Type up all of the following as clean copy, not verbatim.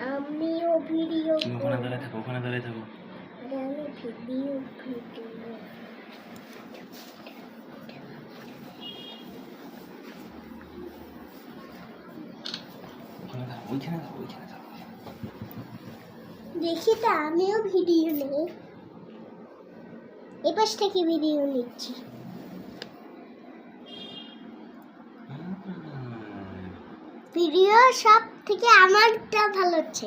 আমিও ভিডিও তুমি ওখানে দাঁড়িয়ে থাকো, ওখানে দাঁড়িয়ে থাকো। আরে আমি ভিডিও ওখানে থাকো, ওইখানে থাকো, ওইখানে থাকো। দেখি তো আমিও ভিডিও নেই, এই পাশ থেকে ভিডিও নিচ্ছি। ভিডিও সব থেকে আমারটা ভালো হচ্ছে,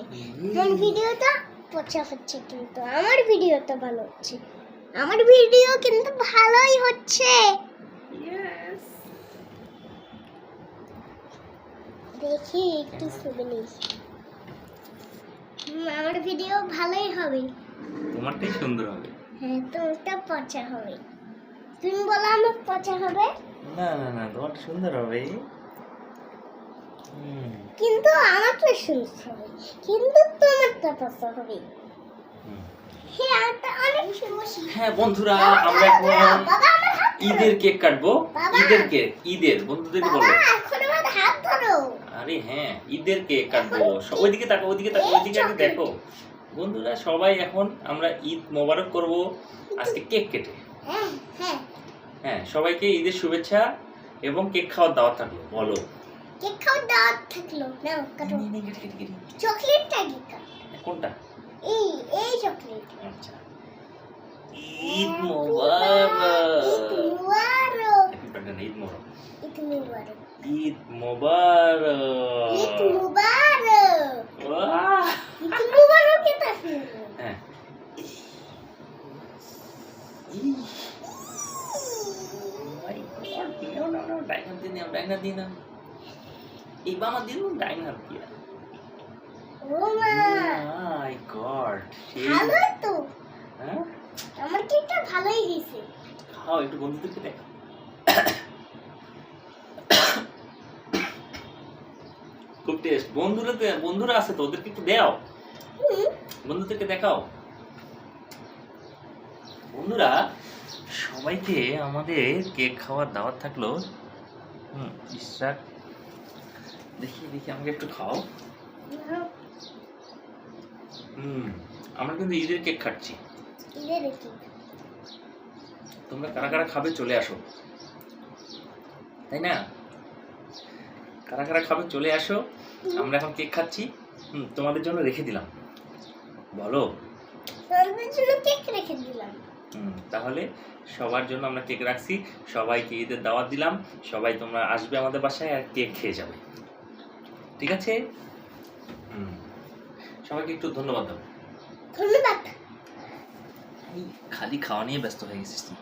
কারণ ভিডিওটা পচা হচ্ছে, কিন্তু আমার ভিডিওটা ভালো হচ্ছে। আমার ভিডিও কিন্তু ভালোই হচ্ছে। দেখি একটু ছবি নিই। আমার ভিডিও ভালোই হবে। তোমারটাই সুন্দর হবে। হ্যাঁ, তোমারটা পচা হবে। তুমি বলো আমার পচা হবে? না না না, তোমারটা সুন্দর হবে। কিন্তু আমারটা সুন্দর হবে, কিন্তু তোমারটা পচা হবে। হ্যাঁ, আমারটা অনেক সুন্দর। হ্যাঁ বন্ধুরা, আমরা এখন ঈদের কেক কাটবো। ঈদের কেক, ঈদের বন্ধুদেরকে বলো। এখন আমার হাত ধরো। আরে হ্যাঁ, ঈদের কেক কাটবো। ওইদিকে তাকো, ওইদিকে তাকো, ওইদিকে আগে দেখো। বন্ধুরা সবাই এখন আমরা ঈদ মোবারক করব আজকে কেক কেটে। হ্যাঁ হ্যাঁ, হ্যাঁ, সবাইকে ঈদের শুভেচ্ছা এবং কেক খাওয়ার দাওয়াত থাকলো। বলো। কেক খাওয়ার দাওয়াত থাকলো। নাও কাটো। চকলেটটা কি কাটো? কোনটা? এই চকলেট। আচ্ছা, ঈদ মোবারক। ঈদ মুবারক। হ্যাপি বার্থডে, ঈদ মোবারক। ঈদ মুবারক। ঈদ মোবারক। ঈদ মুবারক। বাহ! ঈদ মুবারক এটা কি? হ্যাঁ। ও মা, ভালো তো। আমার কেকটা ভালোই হয়েছে। খাও, একটু বন্ধুদেরকে দেখ। খুব টেস্ট। বন্ধুরা আছে তো, ওদেরকে একটু দাও। বন্ধুদেরকে দেখাও। বন্ধুরা সবাইকে আমাদের কেক খাওয়ার দাওয়াত থাকলো। ইসরাক, দেখি দেখি আমাকে একটু খাও। আমরা কিন্তু ঈদের কেক খাচ্ছি। ঈদের কেক। তোমরা কারা কারা খাবে চলে আসো, তাই না? কারা কারা খাবে চলে আসো। আমরা এখন কেক খাচ্ছি। তোমাদের জন্য রেখে দিলাম। বলো। তোমাদের জন্য কেক রেখে দিলাম। তাহলে সবার জন্য আমরা কেক রাখছি। সবাইকে ঈদের দাওয়াত দিলাম। সবাই তোমরা আসবে আমাদের বাসায় আর কেক খেয়ে যাবে, ঠিক আছে? সবাইকে একটু ধন্যবাদ দাও। ধন্যবাদ। খালি খাওয়া নিয়ে ব্যস্ত হয়ে গেছিস তুই।